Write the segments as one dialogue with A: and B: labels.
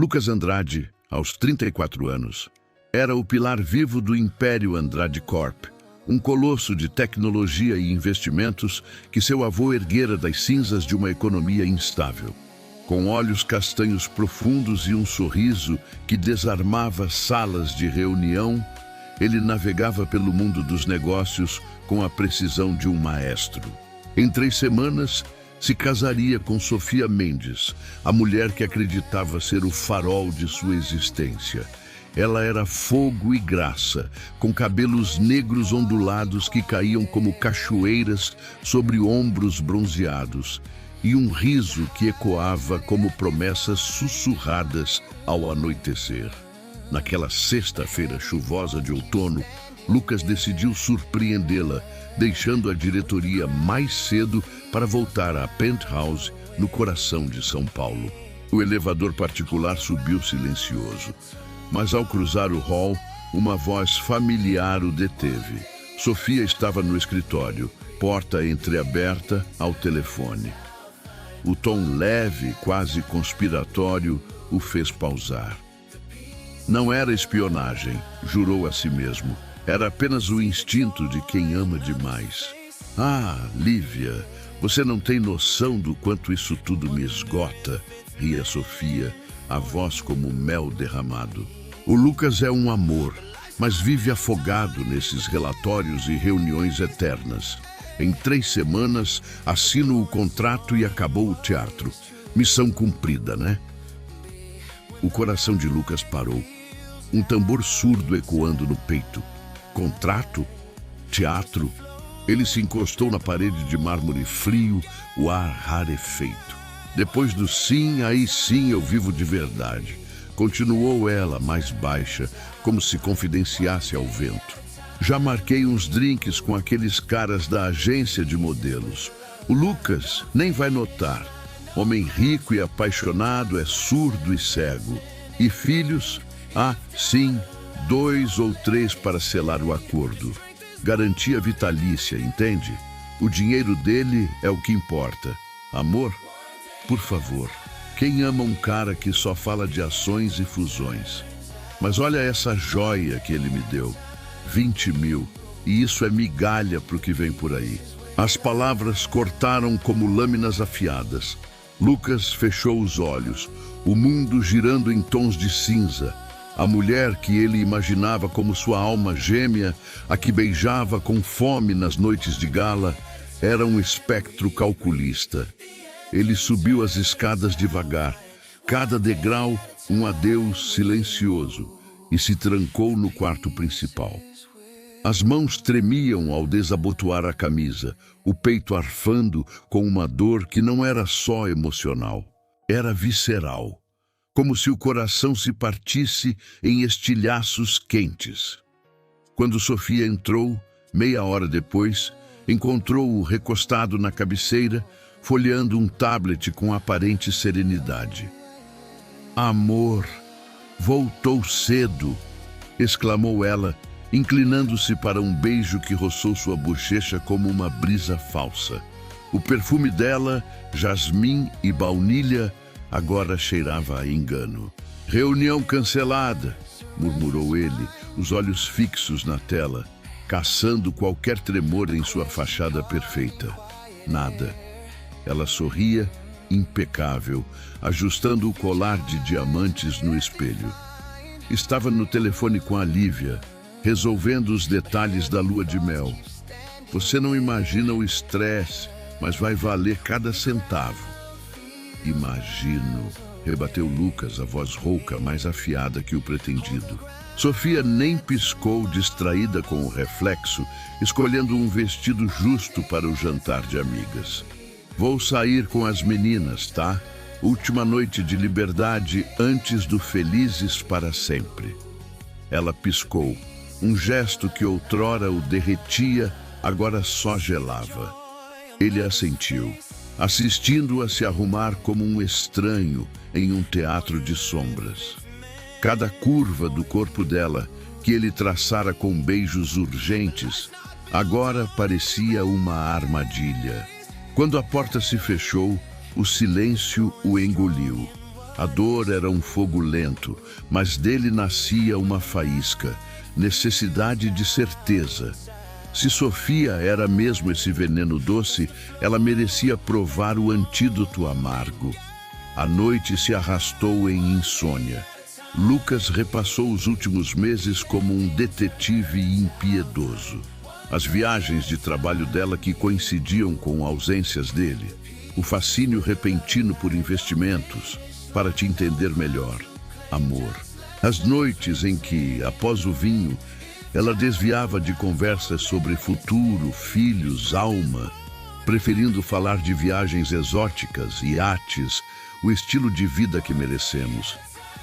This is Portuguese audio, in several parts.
A: Lucas Andrade, aos 34 anos, era o pilar vivo do Império Andrade Corp, um colosso de tecnologia e investimentos que seu avô erguera das cinzas de uma economia instável. Com olhos castanhos profundos e um sorriso que desarmava salas de reunião, ele navegava pelo mundo dos negócios com a precisão de um maestro. Em 3 semanas, se casaria com Sofia Mendes, a mulher que acreditava ser o farol de sua existência. Ela era fogo e graça, com cabelos negros ondulados que caíam como cachoeiras sobre ombros bronzeados, e um riso que ecoava como promessas sussurradas ao anoitecer. Naquela sexta-feira chuvosa de outono, Lucas decidiu surpreendê-la, deixando a diretoria mais cedo para voltar à Penthouse, no coração de São Paulo. O elevador particular subiu silencioso, mas ao cruzar o hall, uma voz familiar o deteve. Sofia estava no escritório, porta entreaberta ao telefone. O tom leve, quase conspiratório, o fez pausar. Não era espionagem, jurou a si mesmo. Era apenas o instinto de quem ama demais. Ah, Lívia, você não tem noção do quanto isso tudo me esgota, ria Sofia, a voz como mel derramado. O Lucas é um amor, mas vive afogado nesses relatórios e reuniões eternas. Em 3 semanas, assino o contrato e acabou o teatro. Missão cumprida, né? O coração de Lucas parou. Um tambor surdo ecoando no peito. Contrato? Teatro? Ele se encostou na parede de mármore frio, o ar rarefeito. Depois do sim, aí sim eu vivo de verdade. Continuou ela, mais baixa, como se confidenciasse ao vento. Já marquei uns drinks com aqueles caras da agência de modelos. O Lucas nem vai notar. Homem rico e apaixonado é surdo e cego. E filhos? Ah, sim, 2 ou 3 para selar o acordo. Garantia vitalícia, entende? O dinheiro dele é o que importa. Amor? Por favor, quem ama um cara que só fala de ações e fusões? Mas olha essa joia que ele me deu. 20 mil. E isso é migalha para o que vem por aí. As palavras cortaram como lâminas afiadas. Lucas fechou os olhos, o mundo girando em tons de cinza. A mulher que ele imaginava como sua alma gêmea, a que beijava com fome nas noites de gala, era um espectro calculista. Ele subiu as escadas devagar, cada degrau um adeus silencioso, e se trancou no quarto principal. As mãos tremiam ao desabotoar a camisa, o peito arfando com uma dor que não era só emocional, era visceral. Como se o coração se partisse em estilhaços quentes. Quando Sofia entrou, meia hora depois, encontrou-o recostado na cabeceira, folheando um tablet com aparente serenidade. Amor, voltou cedo, exclamou ela, inclinando-se para um beijo que roçou sua bochecha como uma brisa falsa. O perfume dela, jasmim e baunilha, agora cheirava a engano. Reunião cancelada, murmurou ele, os olhos fixos na tela, caçando qualquer tremor em sua fachada perfeita. Nada. Ela sorria, impecável, ajustando o colar de diamantes no espelho. Estava no telefone com a Lívia, resolvendo os detalhes da lua de mel. Você não imagina o estresse, mas vai valer cada centavo. Imagino, rebateu Lucas, a voz rouca mais afiada que o pretendido. Sofia nem piscou, distraída com o reflexo, escolhendo um vestido justo para o jantar de amigas. Vou sair com as meninas, tá? Última noite de liberdade antes do felizes para sempre. Ela piscou, um gesto que outrora o derretia, agora só gelava. Ele assentiu, assistindo-a se arrumar como um estranho em um teatro de sombras. Cada curva do corpo dela, que ele traçara com beijos urgentes, agora parecia uma armadilha. Quando a porta se fechou, o silêncio o engoliu. A dor era um fogo lento, mas dele nascia uma faísca, necessidade de certeza. Se Sofia era mesmo esse veneno doce, ela merecia provar o antídoto amargo. A noite se arrastou em insônia. Lucas repassou os últimos meses como um detetive impiedoso. As viagens de trabalho dela que coincidiam com ausências dele, o fascínio repentino por investimentos, para te entender melhor, amor. As noites em que, após o vinho, ela desviava de conversas sobre futuro, filhos, alma, preferindo falar de viagens exóticas, iates, o estilo de vida que merecemos.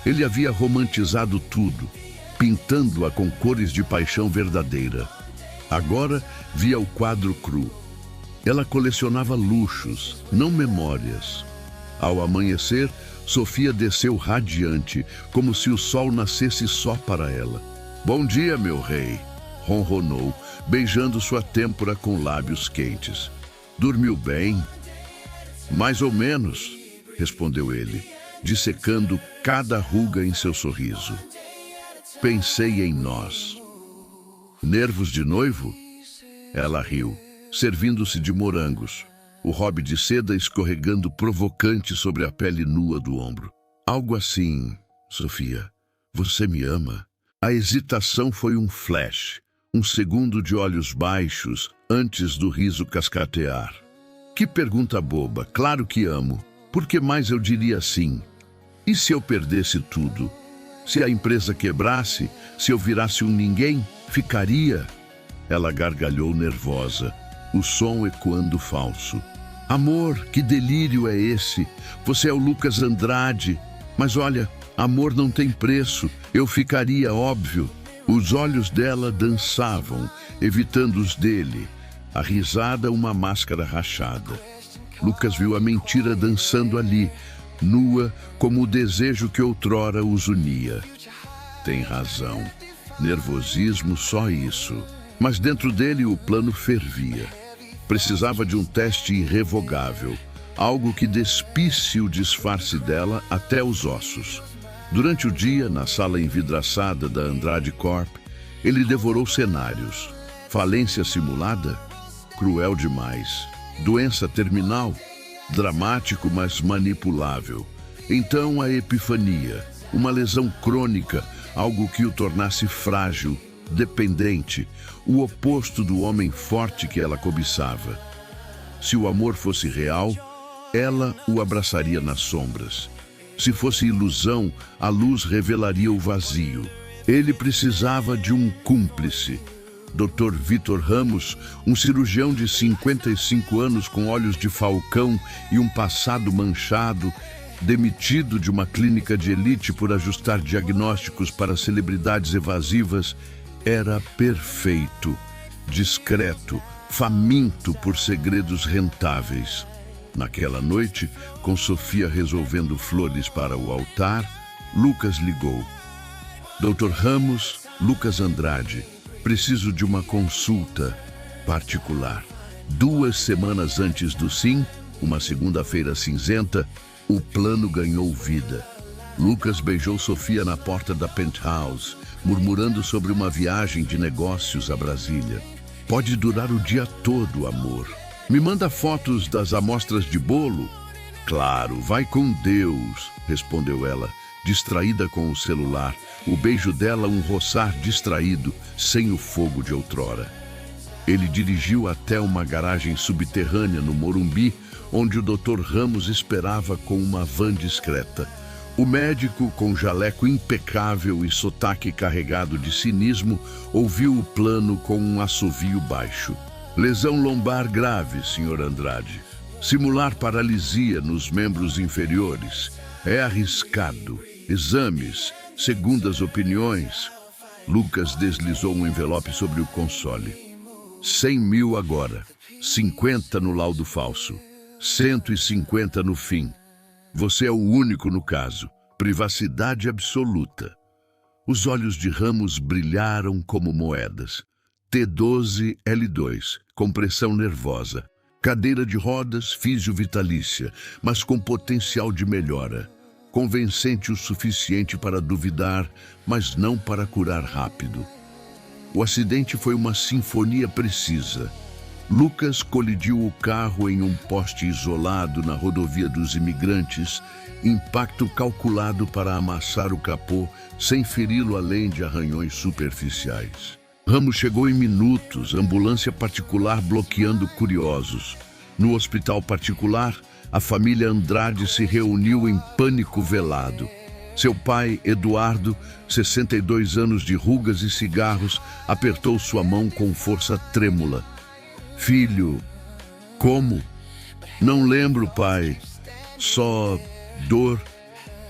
A: Ele havia romantizado tudo, pintando-a com cores de paixão verdadeira. Agora via o quadro cru. Ela colecionava luxos, não memórias. Ao amanhecer, Sofia desceu radiante, como se o sol nascesse só para ela. "Bom dia, meu rei", ronronou, beijando sua têmpora com lábios quentes. "Dormiu bem?" "Mais ou menos", respondeu ele, dissecando cada ruga em seu sorriso. "Pensei em nós." "Nervos de noivo?" Ela riu, servindo-se de morangos, o robe de seda escorregando provocante sobre a pele nua do ombro. "Algo assim, Sofia. Você me ama?" A hesitação foi um flash, um segundo de olhos baixos antes do riso cascatear. "Que pergunta boba, claro que amo. Por que mais eu diria sim? E se eu perdesse tudo? Se a empresa quebrasse, se eu virasse um ninguém, ficaria?" Ela gargalhou nervosa, o som ecoando falso. "Amor, que delírio é esse? Você é o Lucas Andrade. Mas olha, amor não tem preço. Eu ficaria, óbvio." Os olhos dela dançavam, evitando os dele. A risada, uma máscara rachada. Lucas viu a mentira dançando ali, nua como o desejo que outrora os unia. Tem razão. Nervosismo, só isso. Mas dentro dele o plano fervia. Precisava de um teste irrevogável, algo que despisse o disfarce dela até os ossos. Durante o dia, na sala envidraçada da Andrade Corp, ele devorou cenários. Falência simulada? Cruel demais. Doença terminal? Dramático, mas manipulável. Então a epifania, uma lesão crônica, algo que o tornasse frágil, dependente, o oposto do homem forte que ela cobiçava. Se o amor fosse real, ela o abraçaria nas sombras. Se fosse ilusão, a luz revelaria o vazio. Ele precisava de um cúmplice. Dr. Vitor Ramos, um cirurgião de 55 anos com olhos de falcão e um passado manchado, demitido de uma clínica de elite por ajustar diagnósticos para celebridades evasivas, era perfeito, discreto, faminto por segredos rentáveis. Naquela noite, com Sofia resolvendo flores para o altar, Lucas ligou. "Dr. Ramos, Lucas Andrade, preciso de uma consulta particular." 2 semanas antes do sim, uma segunda-feira cinzenta, o plano ganhou vida. Lucas beijou Sofia na porta da penthouse, murmurando sobre uma viagem de negócios a Brasília. "Pode durar o dia todo, amor. Me manda fotos das amostras de bolo?" "Claro, vai com Deus", respondeu ela, distraída com o celular, o beijo dela um roçar distraído, sem o fogo de outrora. Ele dirigiu até uma garagem subterrânea no Morumbi, onde o Dr. Ramos esperava com uma van discreta. O médico, com jaleco impecável e sotaque carregado de cinismo, ouviu o plano com um assovio baixo. "Lesão lombar grave, Sr. Andrade. Simular paralisia nos membros inferiores. É arriscado. Exames, segundas opiniões." Lucas deslizou um envelope sobre o console. 100 mil agora. 50 no laudo falso. 150 no fim. Você é o único no caso. Privacidade absoluta. Os olhos de Ramos brilharam como moedas. T12L2, compressão nervosa. Cadeira de rodas, físio vitalícia, mas com potencial de melhora. convincente o suficiente para duvidar, mas não para curar rápido. O acidente foi uma sinfonia precisa. Lucas colidiu o carro em um poste isolado na rodovia dos Imigrantes, impacto calculado para amassar o capô sem feri-lo além de arranhões superficiais. Ramos chegou em minutos, ambulância particular bloqueando curiosos. No hospital particular, a família Andrade se reuniu em pânico velado. Seu pai, Eduardo, 62 anos de rugas e cigarros, apertou sua mão com força trêmula. Filho, como? Não lembro, pai. Só dor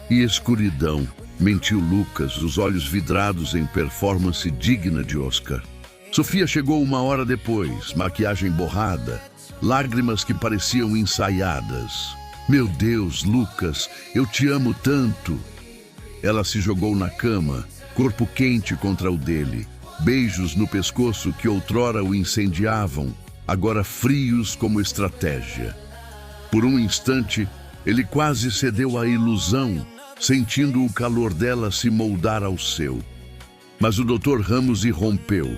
A: e escuridão, mentiu Lucas, os olhos vidrados em performance digna de Oscar. Sofia chegou 1 hora depois, maquiagem borrada, lágrimas que pareciam ensaiadas. Meu Deus, Lucas, eu te amo tanto. Ela se jogou na cama, corpo quente contra o dele, beijos no pescoço que outrora o incendiavam, agora frios como estratégia. Por um instante, ele quase cedeu à ilusão, sentindo o calor dela se moldar ao seu. Mas o Dr. Ramos irrompeu.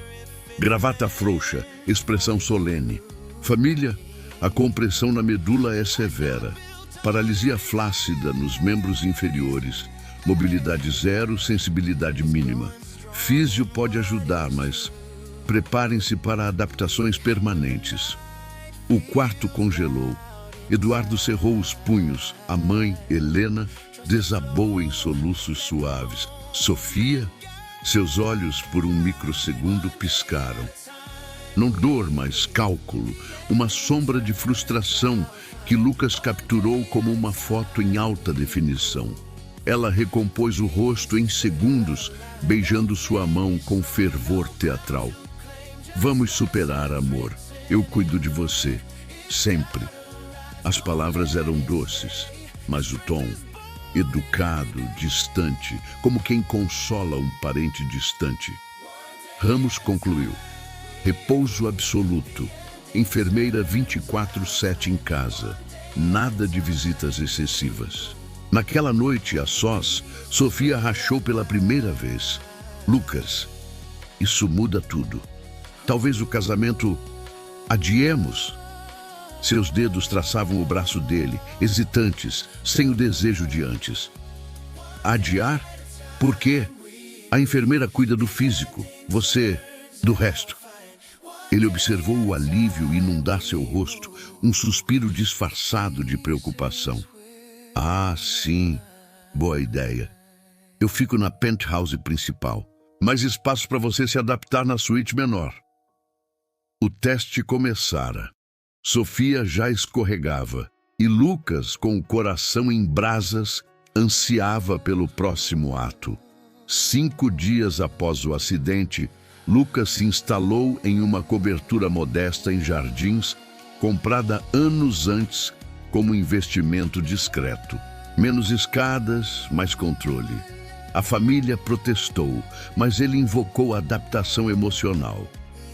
A: Gravata frouxa, expressão solene. Família, a compressão na medula é severa. Paralisia flácida nos membros inferiores. Mobilidade zero, sensibilidade mínima. Físio pode ajudar, mas preparem-se para adaptações permanentes. O quarto congelou. Eduardo cerrou os punhos. A mãe, Helena, desabou em soluços suaves. Sofia, seus olhos por um microsegundo piscaram. Não dor, mas cálculo, uma sombra de frustração que Lucas capturou como uma foto em alta definição. Ela recompôs o rosto em segundos, beijando sua mão com fervor teatral. Vamos superar, amor. Eu cuido de você, sempre. As palavras eram doces, mas o tom, educado, distante, como quem consola um parente distante. Ramos concluiu. Repouso absoluto. Enfermeira 24/7 em casa. Nada de visitas excessivas. Naquela noite, a sós, Sofia rachou pela primeira vez. Lucas, isso muda tudo. Talvez o casamento adiemos. Seus dedos traçavam o braço dele, hesitantes, sem o desejo de antes. Adiar? Por quê? A enfermeira cuida do físico, você do resto. Ele observou o alívio inundar seu rosto, um suspiro disfarçado de preocupação. Ah, sim, boa ideia. Eu fico na penthouse principal. Mais espaço para você se adaptar na suíte menor. O teste começara. Sofia já escorregava e Lucas, com o coração em brasas, ansiava pelo próximo ato. 5 dias após o acidente, Lucas se instalou em uma cobertura modesta em Jardins, comprada anos antes como investimento discreto. Menos escadas, mais controle. A família protestou, mas ele invocou a adaptação emocional.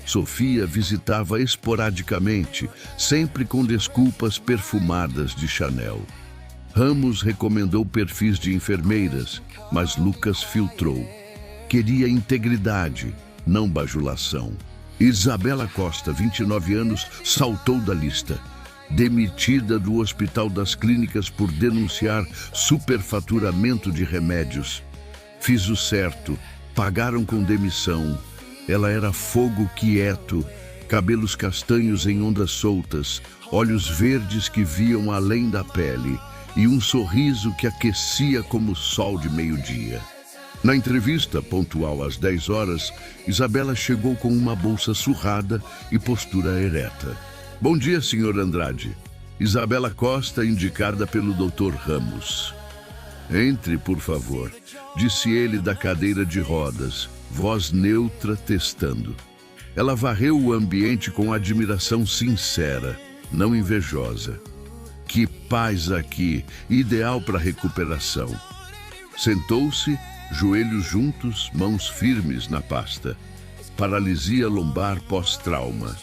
A: Sofia visitava esporadicamente, sempre com desculpas perfumadas de Chanel. Ramos recomendou perfis de enfermeiras, mas Lucas filtrou. Queria integridade, não bajulação. Isabela Costa, 29 anos, saltou da lista. Demitida do Hospital das Clínicas por denunciar superfaturamento de remédios. Fiz o certo, pagaram com demissão. Ela era fogo quieto, cabelos castanhos em ondas soltas, olhos verdes que viam além da pele e um sorriso que aquecia como o sol de meio-dia. Na entrevista, pontual às 10 horas, Isabela chegou com uma bolsa surrada e postura ereta. Bom dia, Sr. Andrade. Isabela Costa, indicada pelo Dr. Ramos. Entre, por favor, disse ele da cadeira de rodas, voz neutra testando. Ela varreu o ambiente com admiração sincera, não invejosa. Que paz aqui, ideal para recuperação. Sentou-se, joelhos juntos, mãos firmes na pasta. Paralisia lombar pós-trauma.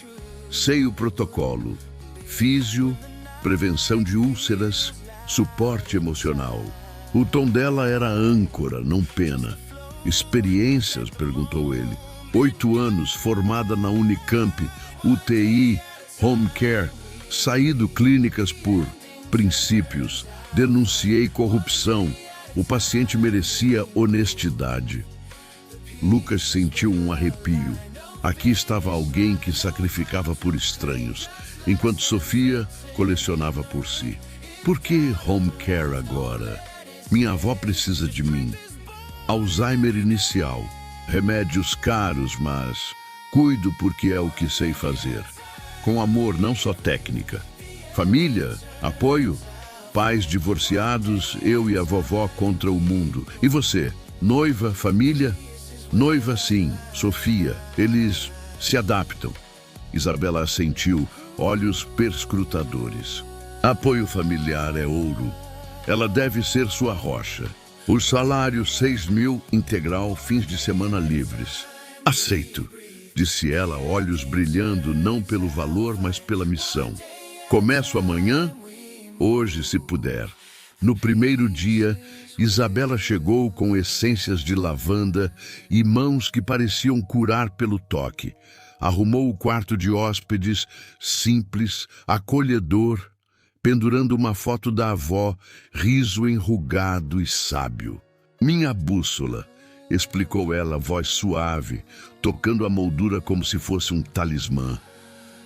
A: Sei o protocolo. Físio, prevenção de úlceras, suporte emocional. O tom dela era âncora, não pena. Experiências? Perguntou ele. 8 anos, formada na Unicamp, UTI, Home Care, saído clínicas por princípios, denunciei corrupção. O paciente merecia honestidade. Lucas sentiu um arrepio. Aqui estava alguém que sacrificava por estranhos, enquanto Sofia colecionava por si. Por que Home Care agora? Minha avó precisa de mim. Alzheimer inicial. Remédios caros, mas cuido porque é o que sei fazer. Com amor, não só técnica. Família, apoio, pais divorciados, eu e a vovó contra o mundo. E você? Noiva, família? Noiva sim, Sofia. Eles se adaptam. Isabela assentiu, olhos perscrutadores. Apoio familiar é ouro. Ela deve ser sua rocha. O salário 6.000 integral, fins de semana livres. Aceito, disse ela, olhos brilhando não pelo valor, mas pela missão. Começo amanhã? Hoje, se puder. No primeiro dia, Isabela chegou com essências de lavanda e mãos que pareciam curar pelo toque. Arrumou o quarto de hóspedes, simples, acolhedor, pendurando uma foto da avó, riso enrugado e sábio. Minha bússola, explicou ela, voz suave, tocando a moldura como se fosse um talismã.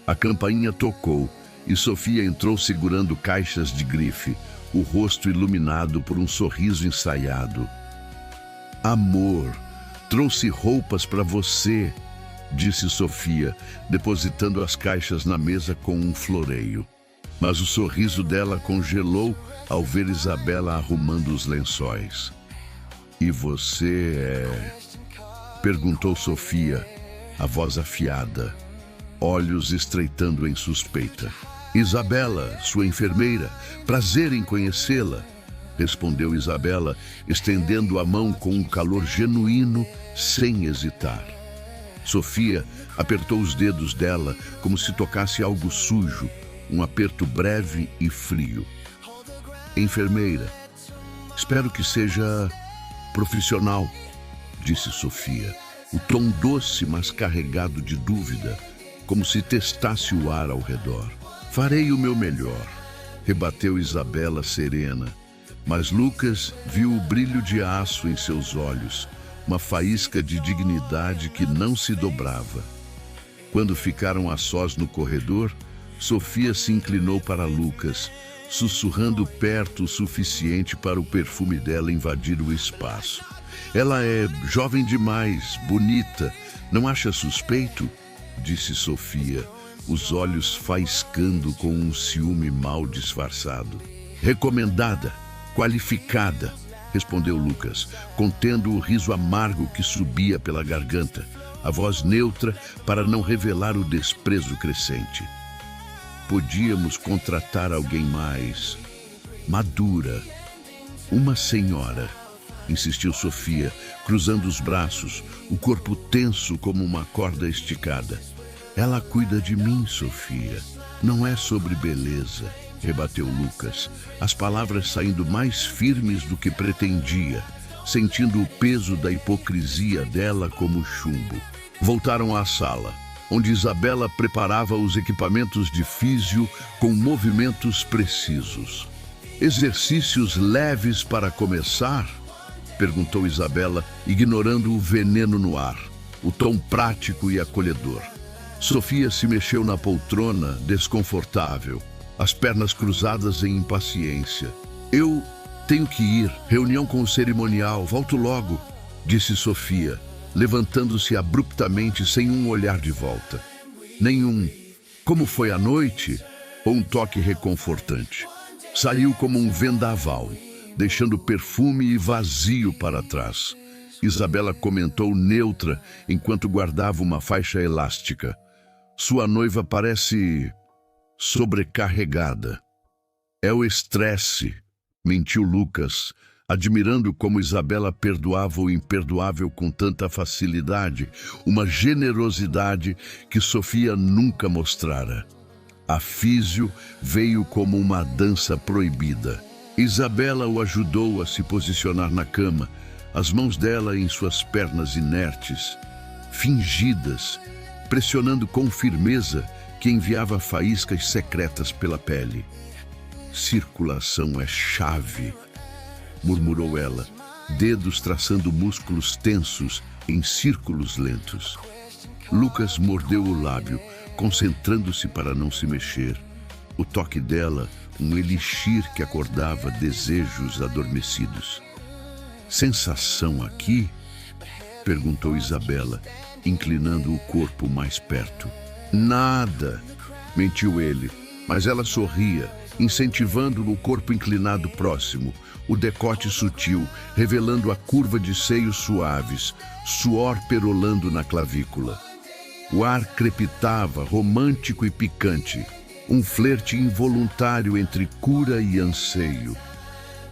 A: A campainha tocou e Sofia entrou segurando caixas de grife, o rosto iluminado por um sorriso ensaiado. Amor, trouxe roupas para você, disse Sofia, depositando as caixas na mesa com um floreio. Mas o sorriso dela congelou ao ver Isabela arrumando os lençóis. E você é... perguntou Sofia, a voz afiada, olhos estreitando em suspeita. Isabela, sua enfermeira, prazer em conhecê-la, respondeu Isabela, estendendo a mão com um calor genuíno, sem hesitar. Sofia apertou os dedos dela como se tocasse algo sujo, um aperto breve e frio. Enfermeira, espero que seja profissional, disse Sofia, o tom doce, mas carregado de dúvida, como se testasse o ar ao redor. Farei o meu melhor, rebateu Isabela serena, mas Lucas viu o brilho de aço em seus olhos, uma faísca de dignidade que não se dobrava. Quando ficaram a sós no corredor, Sofia se inclinou para Lucas, sussurrando perto o suficiente para o perfume dela invadir o espaço. Ela é jovem demais, bonita. Não acha suspeito? Disse Sofia, os olhos faiscando com um ciúme mal disfarçado. Recomendada, qualificada, respondeu Lucas, contendo o riso amargo que subia pela garganta, a voz neutra para não revelar o desprezo crescente. Podíamos contratar alguém mais madura, uma senhora, insistiu Sofia, cruzando os braços, o corpo tenso como uma corda esticada. Ela cuida de mim, Sofia. Não é sobre beleza, rebateu Lucas, as palavras saindo mais firmes do que pretendia, sentindo o peso da hipocrisia dela como chumbo. Voltaram à sala, onde Isabela preparava os equipamentos de físio com movimentos precisos. Exercícios leves para começar? Perguntou Isabela, ignorando o veneno no ar, o tom prático e acolhedor. Sofia se mexeu na poltrona, desconfortável, as pernas cruzadas em impaciência. Eu tenho que ir, reunião com o cerimonial, volto logo, disse Sofia, levantando-se abruptamente sem um olhar de volta. Nenhum "como foi a noite?" ou um toque reconfortante. Saiu como um vendaval, deixando perfume e vazio para trás. Isabela comentou neutra enquanto guardava uma faixa elástica. Sua noiva parece sobrecarregada. É o estresse, mentiu Lucas, admirando como Isabela perdoava o imperdoável com tanta facilidade, uma generosidade que Sofia nunca mostrara. A físio veio como uma dança proibida. Isabela o ajudou a se posicionar na cama, as mãos dela em suas pernas inertes, fingidas, pressionando com firmeza que enviava faíscas secretas pela pele. Circulação é chave, murmurou ela, dedos traçando músculos tensos em círculos lentos. Lucas mordeu o lábio, concentrando-se para não se mexer. O toque dela, um elixir que acordava desejos adormecidos. Sensação aqui? Perguntou Isabela, inclinando o corpo mais perto. Nada, mentiu ele, mas ela sorria, incentivando o corpo inclinado próximo, o decote sutil, revelando a curva de seios suaves, suor perolando na clavícula. O ar crepitava, romântico e picante, um flerte involuntário entre cura e anseio.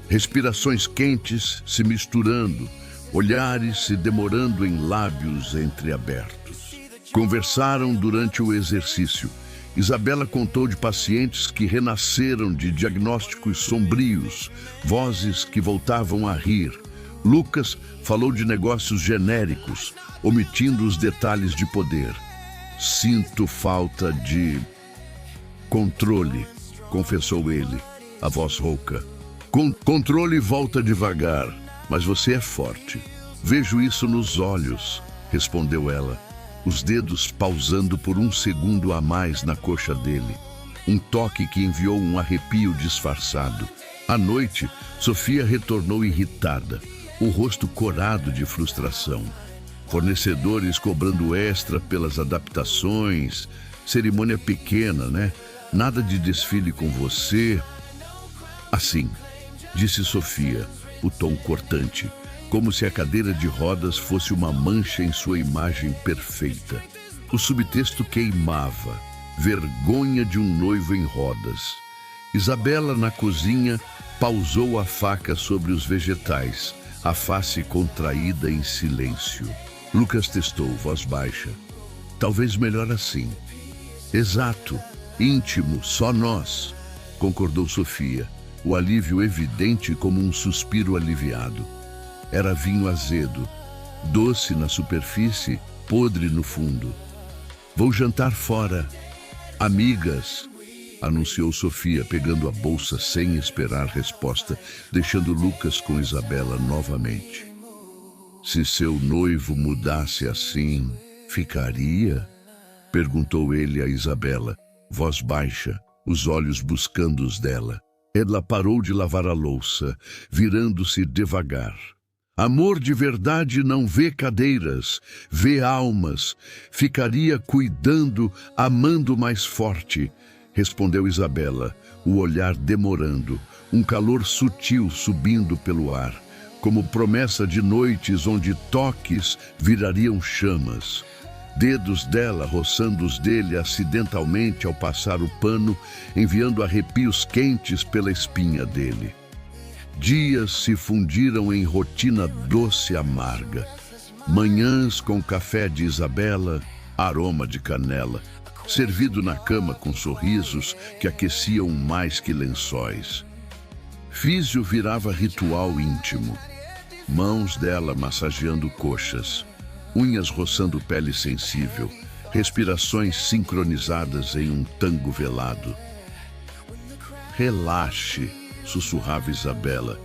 A: Respirações quentes se misturando, olhares se demorando em lábios entreabertos. Conversaram durante o exercício. Isabela contou de pacientes que renasceram de diagnósticos sombrios, vozes que voltavam a rir. Lucas falou de negócios genéricos, omitindo os detalhes de poder. Sinto falta de controle, confessou ele, a voz rouca. Controle volta devagar, mas você é forte. Vejo isso nos olhos, respondeu ela, os dedos pausando por um segundo a mais na coxa dele. Um toque que enviou um arrepio disfarçado. À noite, Sofia retornou irritada, o rosto corado de frustração. Fornecedores cobrando extra pelas adaptações, cerimônia pequena, né? Nada de desfile com você. Assim, disse Sofia, o tom cortante, como se a cadeira de rodas fosse uma mancha em sua imagem perfeita. O subtexto queimava, vergonha de um noivo em rodas. Isabela, na cozinha, pausou a faca sobre os vegetais, a face contraída em silêncio. Lucas testou, voz baixa. Talvez melhor assim. Exato, íntimo, só nós, concordou Sofia, o alívio evidente como um suspiro aliviado. Era vinho azedo, doce na superfície, podre no fundo. Vou jantar fora. Amigas, anunciou Sofia, pegando a bolsa sem esperar resposta, deixando Lucas com Isabela novamente. Se seu noivo mudasse assim, ficaria? Perguntou ele a Isabela, voz baixa, os olhos buscando os dela. Ela parou de lavar a louça, virando-se devagar. Amor de verdade não vê cadeiras, vê almas. Ficaria cuidando, amando mais forte, respondeu Isabela, o olhar demorando, um calor sutil subindo pelo ar, como promessa de noites onde toques virariam chamas. Dedos dela roçando os dele acidentalmente ao passar o pano, enviando arrepios quentes pela espinha dele. Dias se fundiram em rotina doce e amarga. Manhãs com café de Isabela, aroma de canela, servido na cama com sorrisos que aqueciam mais que lençóis. Físio virava ritual íntimo. Mãos dela massageando coxas, unhas roçando pele sensível, respirações sincronizadas em um tango velado. Relaxe, sussurrava Isabela,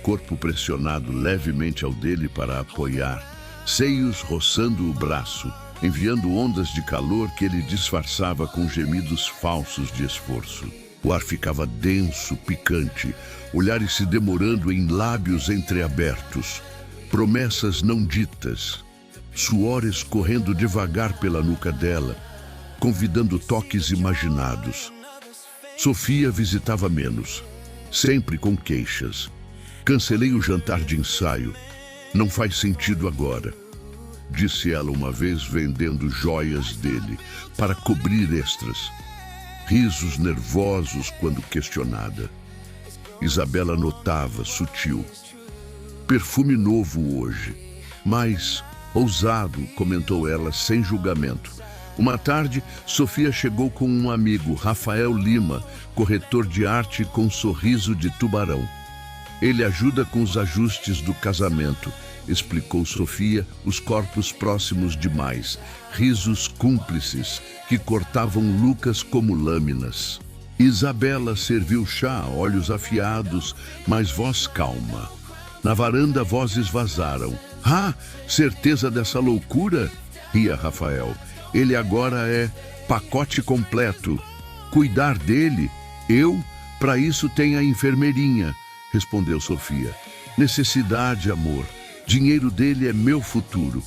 A: corpo pressionado levemente ao dele para apoiar, seios roçando o braço, enviando ondas de calor que ele disfarçava com gemidos falsos de esforço. O ar ficava denso, picante, olhares se demorando em lábios entreabertos, promessas não ditas, suor escorrendo devagar pela nuca dela, convidando toques imaginados. Sofia visitava menos, sempre com queixas. Cancelei o jantar de ensaio. Não faz sentido agora, disse ela uma vez, vendendo joias dele para cobrir extras. Risos nervosos quando questionada. Isabela notava, sutil. Perfume novo hoje, mas ousado, comentou ela sem julgamento. Uma tarde, Sofia chegou com um amigo, Rafael Lima, corretor de arte com sorriso de tubarão. Ele ajuda com os ajustes do casamento, explicou Sofia, os corpos próximos demais, risos cúmplices que cortavam Lucas como lâminas. Isabela serviu chá, olhos afiados, mas voz calma. Na varanda, vozes vazaram. Ah, certeza dessa loucura? Ria Rafael. Ele agora é pacote completo. Cuidar dele? Eu? Para isso tem a enfermeirinha, respondeu Sofia. Necessidade, amor. Dinheiro dele é meu futuro.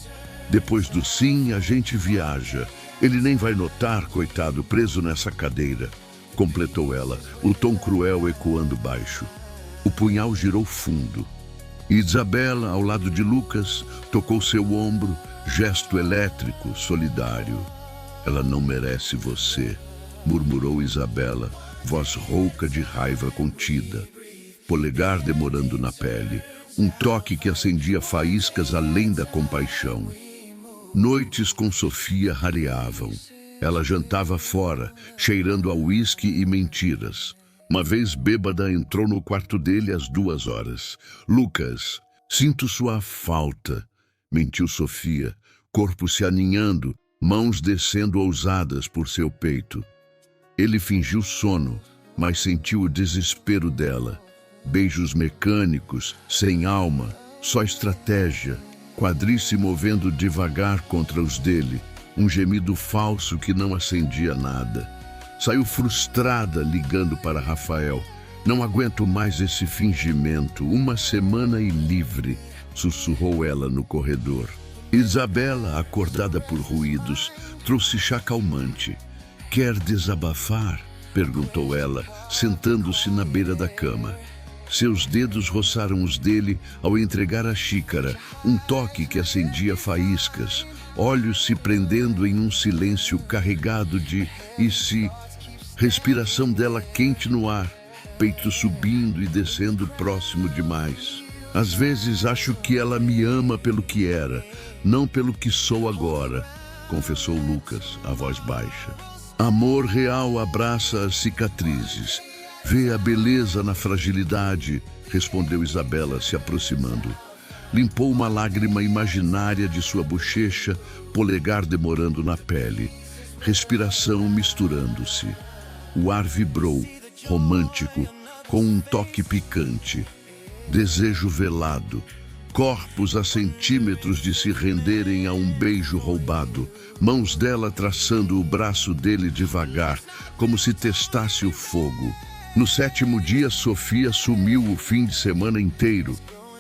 A: Depois do sim, a gente viaja. Ele nem vai notar, coitado, preso nessa cadeira, completou ela, o tom cruel ecoando baixo. O punhal girou fundo. Isabela, ao lado de Lucas, tocou seu ombro, gesto elétrico, solidário. Ela não merece você, murmurou Isabela, voz rouca de raiva contida. Polegar demorando na pele, um toque que acendia faíscas além da compaixão. Noites com Sofia rareavam. Ela jantava fora, cheirando a uísque e mentiras. Uma vez bêbada, entrou no quarto dele às 2 horas. Lucas, sinto sua falta, mentiu Sofia, corpo se aninhando, mãos descendo ousadas por seu peito. Ele fingiu sono, mas sentiu o desespero dela. Beijos mecânicos, sem alma, só estratégia, quadris se movendo devagar contra os dele, um gemido falso que não acendia nada. Saiu frustrada, ligando para Rafael. Não aguento mais esse fingimento, 1 semana e livre, sussurrou ela no corredor. Isabela, acordada por ruídos, trouxe chá calmante. Quer desabafar? Perguntou ela, sentando-se na beira da cama. Seus dedos roçaram os dele ao entregar a xícara, um toque que acendia faíscas, olhos se prendendo em um silêncio carregado de e se, respiração dela quente no ar, peito subindo e descendo próximo demais. Às vezes acho que ela me ama pelo que era, não pelo que sou agora, confessou Lucas, a voz baixa. Amor real abraça as cicatrizes. Vê a beleza na fragilidade, respondeu Isabela, se aproximando. Limpou uma lágrima imaginária de sua bochecha, polegar demorando na pele. Respiração misturando-se. O ar vibrou, romântico, com um toque picante. Desejo velado. Corpos a centímetros de se renderem a um beijo roubado. Mãos dela traçando o braço dele devagar, como se testasse o fogo. No 7º dia, Sofia sumiu o fim de semana inteiro.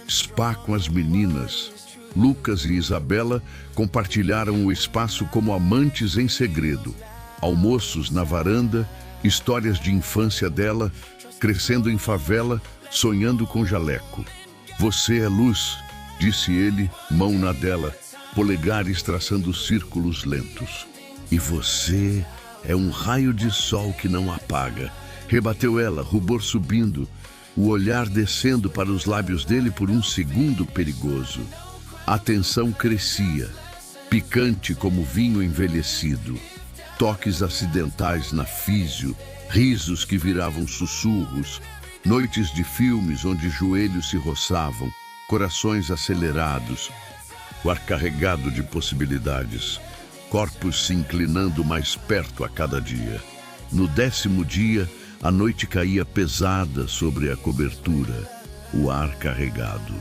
A: Spa com as meninas. Lucas e Isabela compartilharam o espaço como amantes em segredo. Almoços na varanda, histórias de infância dela, crescendo em favela, sonhando com jaleco. Você é luz, disse ele, mão na dela, polegares traçando círculos lentos. E você é um raio de sol que não apaga, rebateu ela, rubor subindo, o olhar descendo para os lábios dele por um segundo perigoso. A tensão crescia, picante como vinho envelhecido. Toques acidentais na físio, risos que viravam sussurros, noites de filmes onde joelhos se roçavam, corações acelerados, o ar carregado de possibilidades, corpos se inclinando mais perto a cada dia. No 10º dia, a noite caía pesada sobre a cobertura, o ar carregado.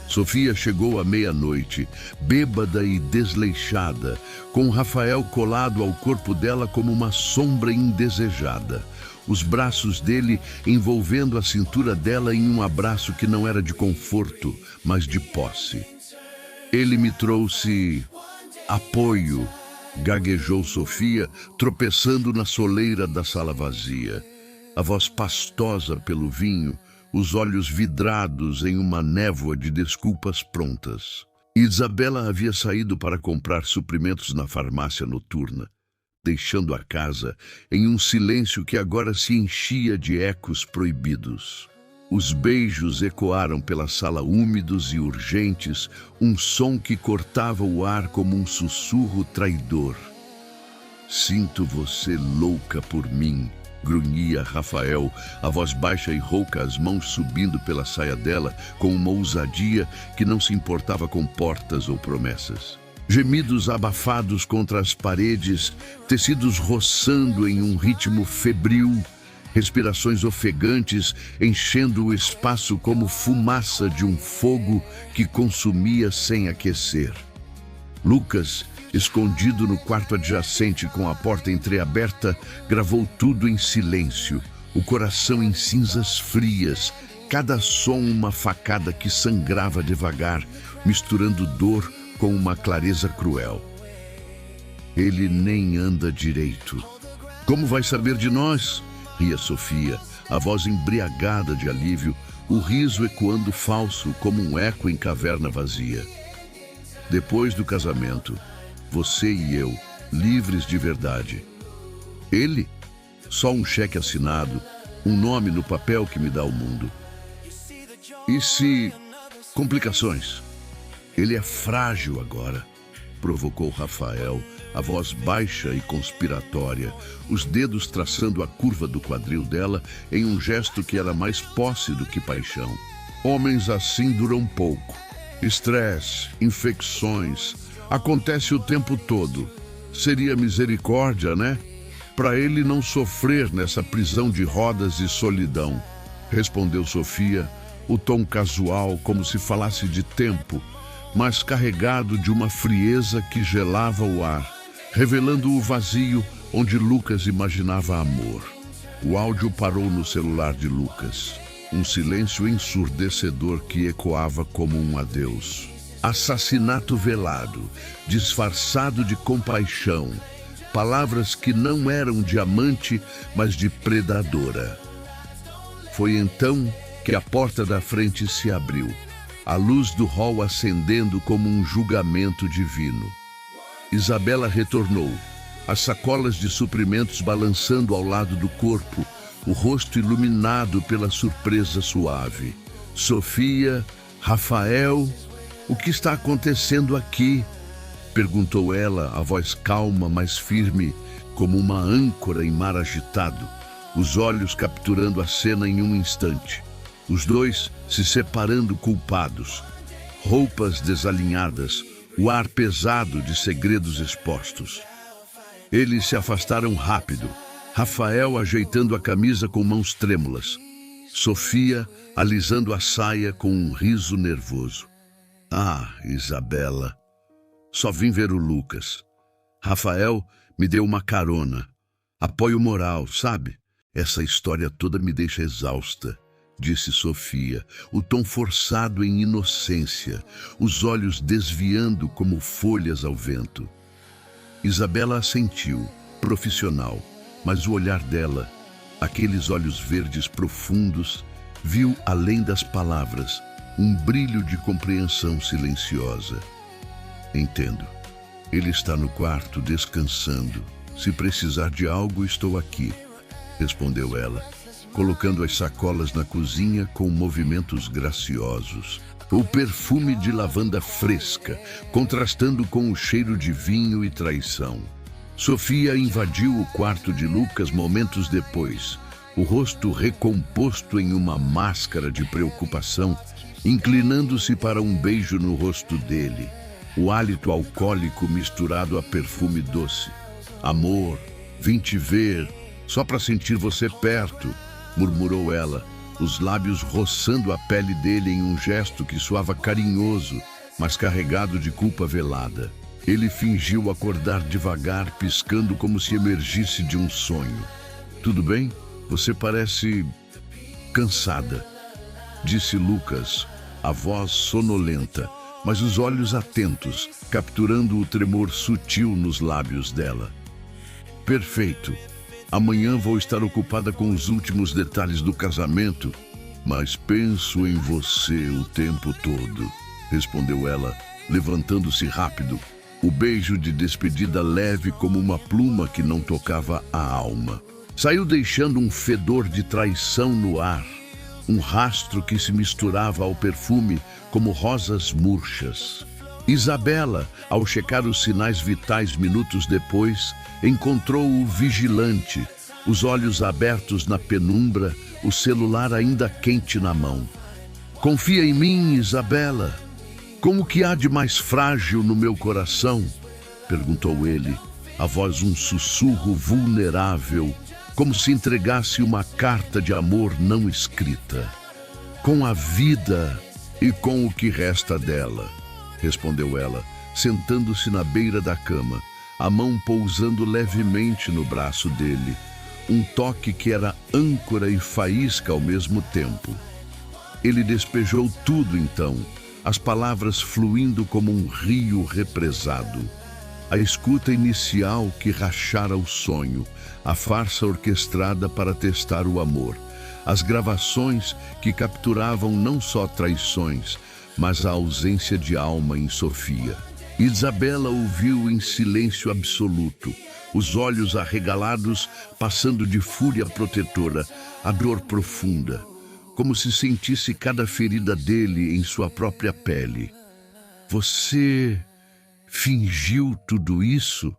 A: Sofia chegou à meia-noite, bêbada e desleixada, com Rafael colado ao corpo dela como uma sombra indesejada. Os braços dele envolvendo a cintura dela em um abraço que não era de conforto, mas de posse. Ele me trouxe apoio, gaguejou Sofia, tropeçando na soleira da sala vazia. A voz pastosa pelo vinho, os olhos vidrados em uma névoa de desculpas prontas. Isabela havia saído para comprar suprimentos na farmácia noturna, deixando a casa em um silêncio que agora se enchia de ecos proibidos. Os beijos ecoaram pela sala úmidos e urgentes, um som que cortava o ar como um sussurro traidor. Sinto você louca por mim, grunhia Rafael, a voz baixa e rouca, as mãos subindo pela saia dela com uma ousadia que não se importava com portas ou promessas. Gemidos abafados contra as paredes, tecidos roçando em um ritmo febril, respirações ofegantes enchendo o espaço como fumaça de um fogo que consumia sem aquecer. Lucas, escondido no quarto adjacente com a porta entreaberta, gravou tudo em silêncio, o coração em cinzas frias, cada som uma facada que sangrava devagar, misturando dor com uma clareza cruel. Ele nem anda direito. Como vai saber de nós? Ria Sofia, a voz embriagada de alívio, o riso ecoando falso como um eco em caverna vazia. Depois do casamento, você e eu, livres de verdade. Ele, só um cheque assinado, um nome no papel que me dá o mundo. E se... complicações? Ele é frágil agora, provocou Rafael, a voz baixa e conspiratória, os dedos traçando a curva do quadril dela em um gesto que era mais posse do que paixão. Homens assim duram pouco. Estresse, infecções, acontece o tempo todo. Seria misericórdia, né? Para ele não sofrer nessa prisão de rodas e solidão, respondeu Sofia, o tom casual como se falasse de tempo, mas carregado de uma frieza que gelava o ar, revelando o vazio onde Lucas imaginava amor. O áudio parou no celular de Lucas, um silêncio ensurdecedor que ecoava como um adeus. Assassinato velado, disfarçado de compaixão, palavras que não eram de amante, mas de predadora. Foi então que a porta da frente se abriu, a luz do hall acendendo como um julgamento divino. Isabela retornou, as sacolas de suprimentos balançando ao lado do corpo, o rosto iluminado pela surpresa suave. Sofia, Rafael, o que está acontecendo aqui? Perguntou ela, a voz calma, mas firme, como uma âncora em mar agitado, os olhos capturando a cena em um instante. Os dois se separando culpados, roupas desalinhadas, o ar pesado de segredos expostos. Eles se afastaram rápido, Rafael ajeitando a camisa com mãos trêmulas, Sofia alisando a saia com um riso nervoso. Ah, Isabela, só vim ver o Lucas. Rafael me deu uma carona, apoio moral, sabe? Essa história toda me deixa exausta, disse Sofia, o tom forçado em inocência, os olhos desviando como folhas ao vento. Isabela assentiu, profissional, mas o olhar dela, aqueles olhos verdes profundos, viu além das palavras um brilho de compreensão silenciosa. Entendo. Ele está no quarto descansando. Se precisar de algo, estou aqui, respondeu ela, colocando as sacolas na cozinha com movimentos graciosos. O perfume de lavanda fresca, contrastando com o cheiro de vinho e traição. Sofia invadiu o quarto de Lucas momentos depois, o rosto recomposto em uma máscara de preocupação, inclinando-se para um beijo no rosto dele, o hálito alcoólico misturado a perfume doce. Amor, vim te ver, só para sentir você perto, murmurou ela, os lábios roçando a pele dele em um gesto que soava carinhoso, mas carregado de culpa velada. Ele fingiu acordar devagar, piscando como se emergisse de um sonho. Tudo bem? Você parece cansada, disse Lucas, a voz sonolenta, mas os olhos atentos, capturando o tremor sutil nos lábios dela. Perfeito. Amanhã vou estar ocupada com os últimos detalhes do casamento, mas penso em você o tempo todo, respondeu ela, levantando-se rápido, o beijo de despedida leve como uma pluma que não tocava a alma. Saiu deixando um fedor de traição no ar, um rastro que se misturava ao perfume como rosas murchas. Isabela, ao checar os sinais vitais minutos depois, encontrou-o vigilante, os olhos abertos na penumbra, o celular ainda quente na mão. Confia em mim, Isabela. Como que há de mais frágil no meu coração? Perguntou ele, a voz um sussurro vulnerável, como se entregasse uma carta de amor não escrita. Com a vida e com o que resta dela, respondeu ela, sentando-se na beira da cama, a mão pousando levemente no braço dele, um toque que era âncora e faísca ao mesmo tempo. Ele despejou tudo então, as palavras fluindo como um rio represado. A escuta inicial que rachara o sonho, a farsa orquestrada para testar o amor, as gravações que capturavam não só traições, mas a ausência de alma em Sofia. Isabela ouviu em silêncio absoluto, os olhos arregalados passando de fúria protetora, a dor profunda, como se sentisse cada ferida dele em sua própria pele. Você fingiu tudo isso?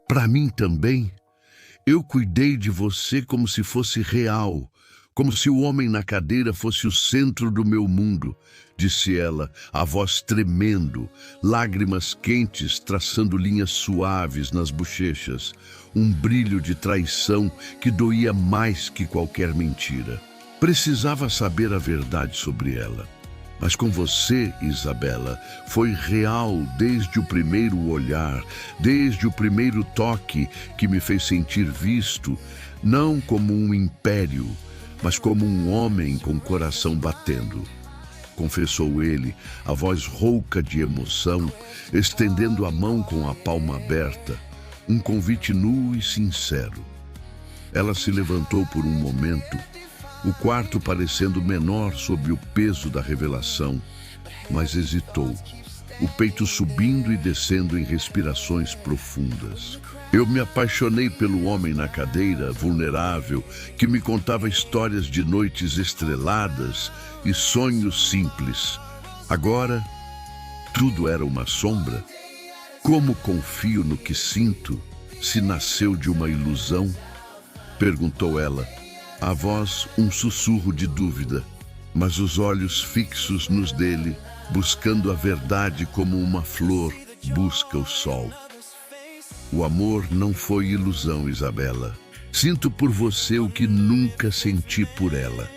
A: Para mim também? Eu cuidei de você como se fosse real, como se o homem na cadeira fosse o centro do meu mundo, disse ela, a voz tremendo, lágrimas quentes traçando linhas suaves nas bochechas, um brilho de traição que doía mais que qualquer mentira. Precisava saber a verdade sobre ela. Mas com você, Isabela, foi real desde o primeiro olhar, desde o primeiro toque que me fez sentir visto, não como um império, mas como um homem com o coração batendo. Confessou ele, a voz rouca de emoção, estendendo a mão com a palma aberta, um convite nu e sincero. Ela se levantou por um momento, o quarto parecendo menor sob o peso da revelação, mas hesitou, o peito subindo e descendo em respirações profundas. Eu me apaixonei pelo homem na cadeira, vulnerável, que me contava histórias de noites estreladas e sonhos simples. Agora, tudo era uma sombra. Como confio no que sinto, se nasceu de uma ilusão? Perguntou ela. A voz, um sussurro de dúvida, mas os olhos fixos nos dele, buscando a verdade como uma flor busca o sol. O amor não foi ilusão, Isabela. Sinto por você o que nunca senti por ela.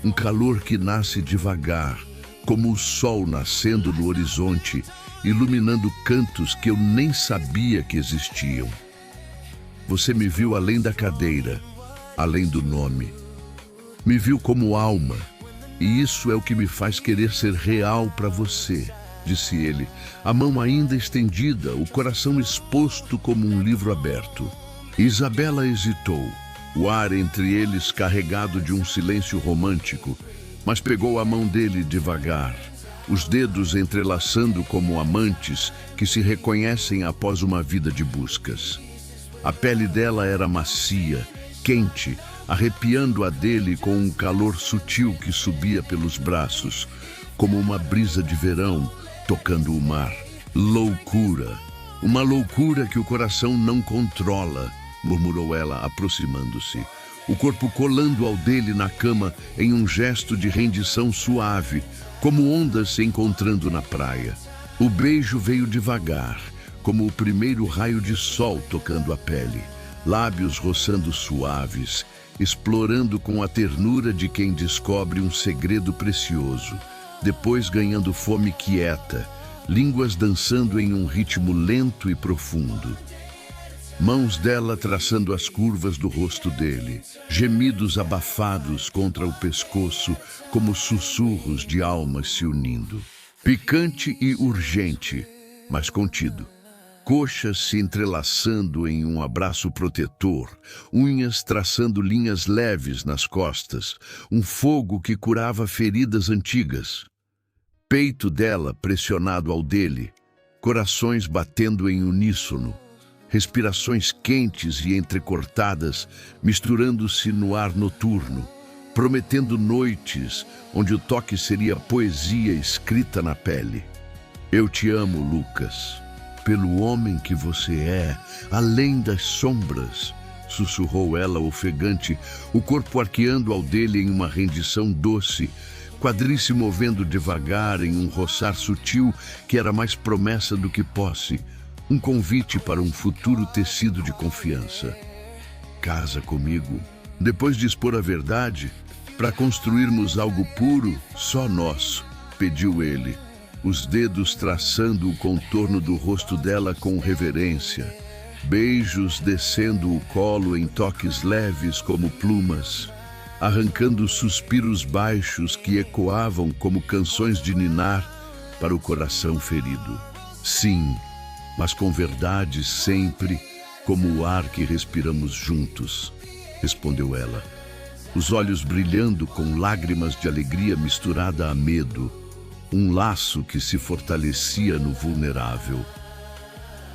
A: Um calor que nasce devagar, como o sol nascendo no horizonte, iluminando cantos que eu nem sabia que existiam. Você me viu além da cadeira, além do nome. Me viu como alma, e isso é o que me faz querer ser real para você, disse ele, a mão ainda estendida, o coração exposto como um livro aberto. Isabela hesitou, o ar entre eles carregado de um silêncio romântico, mas pegou a mão dele devagar, os dedos entrelaçando como amantes que se reconhecem após uma vida de buscas. A pele dela era macia, quente, arrepiando a dele com um calor sutil que subia pelos braços, como uma brisa de verão tocando o mar. Loucura! Uma loucura que o coração não controla, murmurou ela, aproximando-se, o corpo colando ao dele na cama em um gesto de rendição suave, como ondas se encontrando na praia. O beijo veio devagar, como o primeiro raio de sol tocando a pele, lábios roçando suaves, explorando com a ternura de quem descobre um segredo precioso, depois ganhando fome quieta, línguas dançando em um ritmo lento e profundo. Mãos dela traçando as curvas do rosto dele, gemidos abafados contra o pescoço como sussurros de almas se unindo. Picante e urgente, mas contido. Coxas se entrelaçando em um abraço protetor, unhas traçando linhas leves nas costas, um fogo que curava feridas antigas. Peito dela pressionado ao dele, corações batendo em uníssono, respirações quentes e entrecortadas, misturando-se no ar noturno, prometendo noites onde o toque seria poesia escrita na pele. Eu te amo, Lucas. Pelo homem que você é, além das sombras, sussurrou ela ofegante, o corpo arqueando ao dele em uma rendição doce, quadris se movendo devagar em um roçar sutil que era mais promessa do que posse, um convite para um futuro tecido de confiança. Casa comigo. Depois de expor a verdade, para construirmos algo puro, só nosso, pediu ele, os dedos traçando o contorno do rosto dela com reverência, beijos descendo o colo em toques leves como plumas, arrancando suspiros baixos que ecoavam como canções de ninar para o coração ferido. Sim, mas com verdade sempre, como o ar que respiramos juntos, respondeu ela, os olhos brilhando com lágrimas de alegria misturada a medo, um laço que se fortalecia no vulnerável.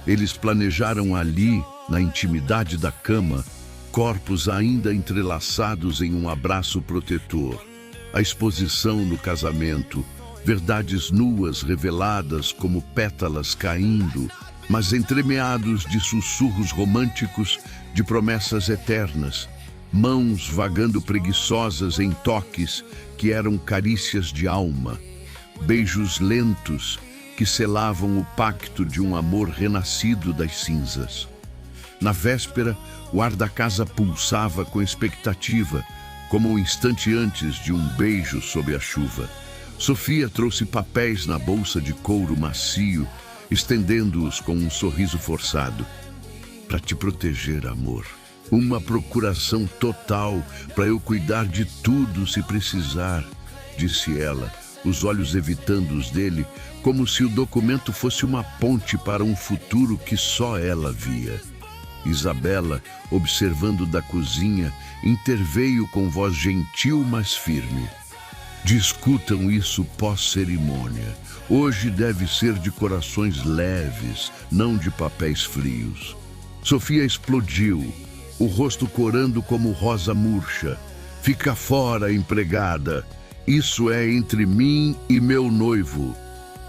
A: Eles planejaram ali, na intimidade da cama, corpos ainda entrelaçados em um abraço protetor, a exposição no casamento, verdades nuas reveladas como pétalas caindo, mas entremeados de sussurros românticos, de promessas eternas, mãos vagando preguiçosas em toques que eram carícias de alma, beijos lentos que selavam o pacto de um amor renascido das cinzas. Na véspera, o ar da casa pulsava com expectativa, como um instante antes de um beijo sob a chuva. Sofia trouxe papéis na bolsa de couro macio, estendendo-os com um sorriso forçado. Para te proteger, amor. Uma procuração total para eu cuidar de tudo se precisar, disse ela, os olhos evitando os dele, como se o documento fosse uma ponte para um futuro que só ela via. Isabela, observando da cozinha, interveio com voz gentil, mas firme. Discutam isso pós-cerimônia. Hoje deve ser de corações leves, não de papéis frios. Sofia explodiu, o rosto corando como rosa murcha. Fica fora, empregada. Isso é entre mim e meu noivo.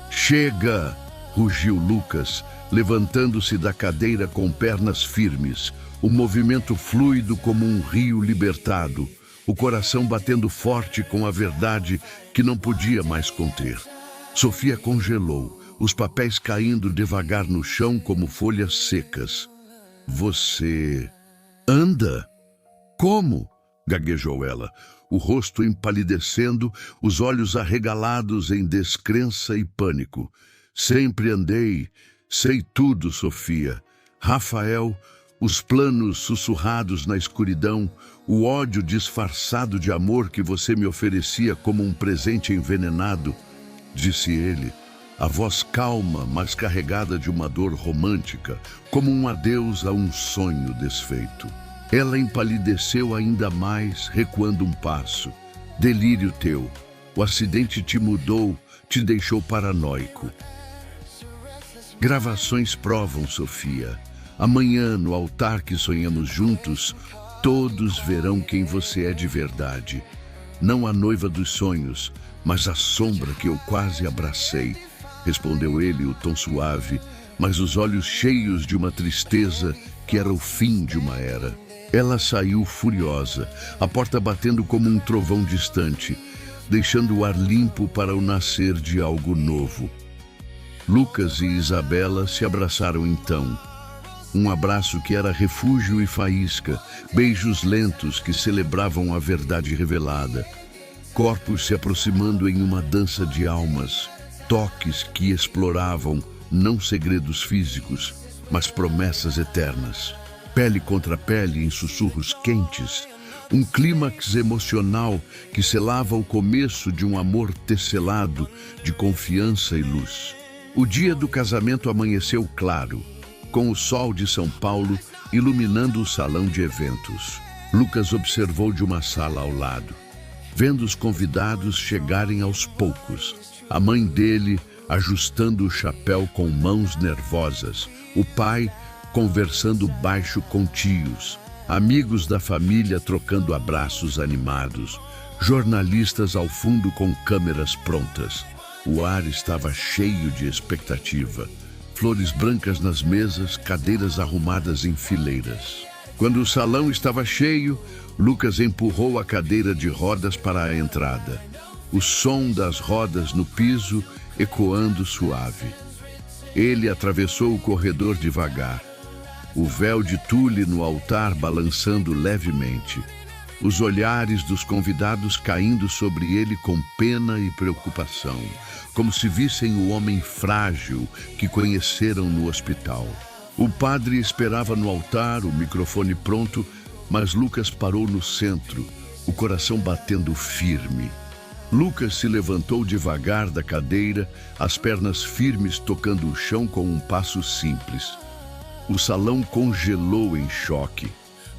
A: Chega! Rugiu Lucas, levantando-se da cadeira com pernas firmes, o movimento fluido como um rio libertado, o coração batendo forte com a verdade que não podia mais conter. Sofia congelou, os papéis caindo devagar no chão como folhas secas. Você... anda? Como? Gaguejou ela, o rosto empalidecendo, os olhos arregalados em descrença e pânico. Sempre andei, sei tudo, Sofia. Rafael, os planos sussurrados na escuridão, o ódio disfarçado de amor que você me oferecia como um presente envenenado, disse ele, a voz calma, mas carregada de uma dor romântica, como um adeus a um sonho desfeito. Ela empalideceu ainda mais, recuando um passo. Delírio teu. O acidente te mudou, te deixou paranoico. Gravações provam, Sofia. Amanhã, no altar que sonhamos juntos, todos verão quem você é de verdade. Não a noiva dos sonhos, mas a sombra que eu quase abracei, respondeu ele, o tom suave, mas os olhos cheios de uma tristeza que era o fim de uma era. Ela saiu furiosa, a porta batendo como um trovão distante, deixando o ar limpo para o nascer de algo novo. Lucas e Isabela se abraçaram então. Um abraço que era refúgio e faísca, beijos lentos que celebravam a verdade revelada. Corpos se aproximando em uma dança de almas, toques que exploravam não segredos físicos, mas promessas eternas. Pele contra pele em sussurros quentes, um clímax emocional que selava o começo de um amor tecelado de confiança e luz. O dia do casamento amanheceu claro, com o sol de São Paulo iluminando o salão de eventos. Lucas observou de uma sala ao lado, vendo os convidados chegarem aos poucos. A mãe dele ajustando o chapéu com mãos nervosas, o pai conversando baixo com tios, amigos da família trocando abraços animados, jornalistas ao fundo com câmeras prontas. O ar estava cheio de expectativa. Flores brancas nas mesas, cadeiras arrumadas em fileiras. Quando o salão estava cheio, Lucas empurrou a cadeira de rodas para a entrada. O som das rodas no piso ecoando suave. Ele atravessou o corredor devagar, o véu de tule no altar balançando levemente. Os olhares dos convidados caindo sobre ele com pena e preocupação, como se vissem o homem frágil que conheceram no hospital. O padre esperava no altar, o microfone pronto, mas Lucas parou no centro, o coração batendo firme. Lucas se levantou devagar da cadeira, as pernas firmes tocando o chão com um passo simples. O salão congelou em choque.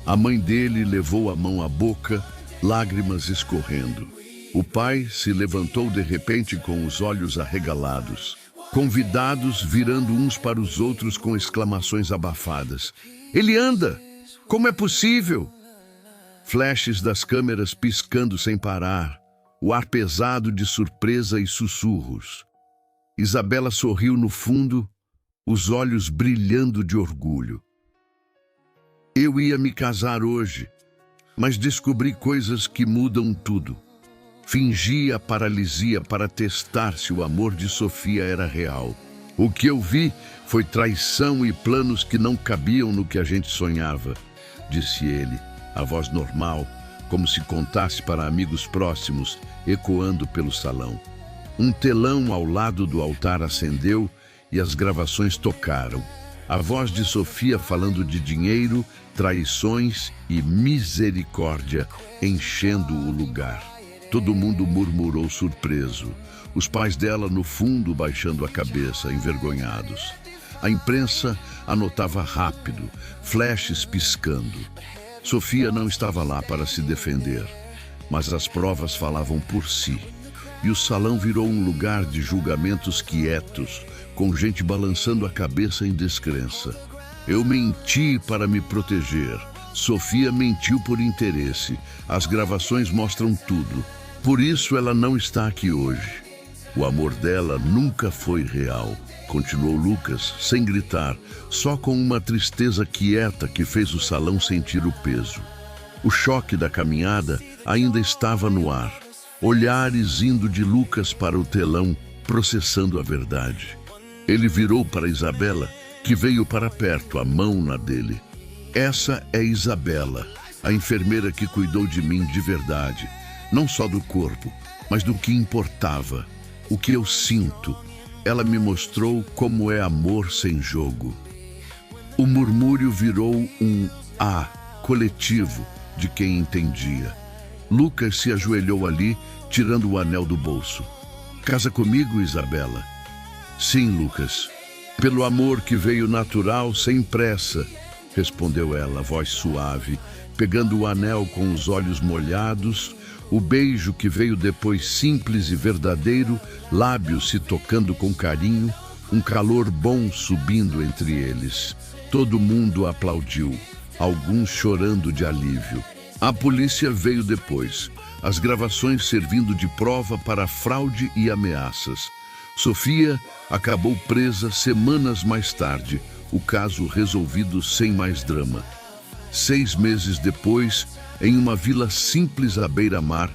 A: A mãe dele levou a mão à boca, lágrimas escorrendo. O pai se levantou de repente com os olhos arregalados. Convidados virando uns para os outros com exclamações abafadas. Ele anda! Como é possível? Flashes das câmeras piscando sem parar. O ar pesado de surpresa e sussurros. Isabela sorriu no fundo, os olhos brilhando de orgulho. Eu ia me casar hoje, mas descobri coisas que mudam tudo. Fingi a paralisia para testar se o amor de Sofia era real. O que eu vi foi traição e planos que não cabiam no que a gente sonhava, disse ele, a voz normal, como se contasse para amigos próximos, ecoando pelo salão. Um telão ao lado do altar acendeu e as gravações tocaram. A voz de Sofia falando de dinheiro, traições e misericórdia enchendo o lugar. Todo mundo murmurou surpreso. Os pais dela no fundo baixando a cabeça, envergonhados. A imprensa anotava rápido, flashes piscando. Sofia não estava lá para se defender, mas as provas falavam por si. E o salão virou um lugar de julgamentos quietos, com gente balançando a cabeça em descrença. Eu menti para me proteger. Sofia mentiu por interesse. As gravações mostram tudo. Por isso ela não está aqui hoje. O amor dela nunca foi real, continuou Lucas, sem gritar, só com uma tristeza quieta que fez o salão sentir o peso. O choque da caminhada ainda estava no ar. Olhares indo de Lucas para o telão, processando a verdade. Ele virou para Isabela, que veio para perto, a mão na dele. Essa é Isabela, a enfermeira que cuidou de mim de verdade, não só do corpo, mas do que importava, o que eu sinto. Ela me mostrou como é amor sem jogo. O murmúrio virou um "ah" coletivo de quem entendia. Lucas se ajoelhou ali, tirando o anel do bolso. Casa comigo, Isabela? Sim, Lucas. Pelo amor que veio natural, sem pressa, respondeu ela, voz suave, pegando o anel com os olhos molhados, o beijo que veio depois simples e verdadeiro, lábios se tocando com carinho, um calor bom subindo entre eles. Todo mundo aplaudiu, alguns chorando de alívio. A polícia veio depois, as gravações servindo de prova para fraude e ameaças. Sofia acabou presa semanas mais tarde, o caso resolvido sem mais drama. 6 meses depois, em uma vila simples à beira-mar,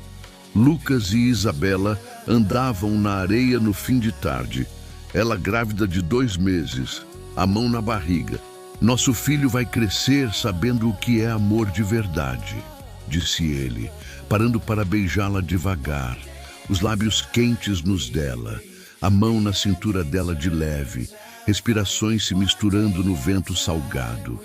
A: Lucas e Isabela andavam na areia no fim de tarde. Ela grávida de 2 meses, a mão na barriga. Nosso filho vai crescer sabendo o que é amor de verdade, disse ele, parando para beijá-la devagar, os lábios quentes nos dela, a mão na cintura dela de leve, respirações se misturando no vento salgado.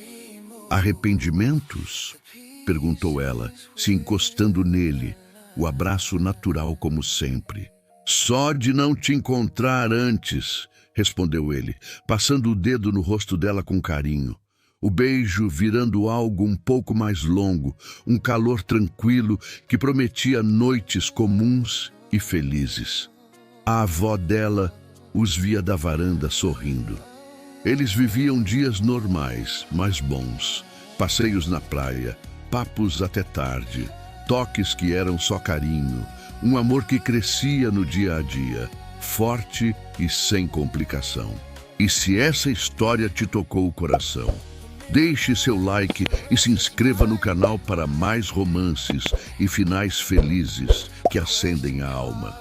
A: Arrependimentos? Perguntou ela, se encostando nele, o abraço natural como sempre. Só de não te encontrar antes, respondeu ele, passando o dedo no rosto dela com carinho. O beijo virando algo um pouco mais longo, um calor tranquilo que prometia noites comuns e felizes. A avó dela os via da varanda sorrindo. Eles viviam dias normais, mas bons. Passeios na praia, papos até tarde, toques que eram só carinho, um amor que crescia no dia a dia, forte e sem complicação. E se essa história te tocou o coração, Deixe seu like e se inscreva no canal para mais romances e finais felizes que acendem a alma.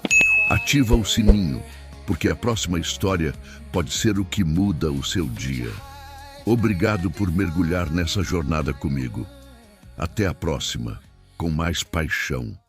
A: Ativa o sininho, porque a próxima história pode ser o que muda o seu dia. Obrigado por mergulhar nessa jornada comigo. Até a próxima, com mais paixão.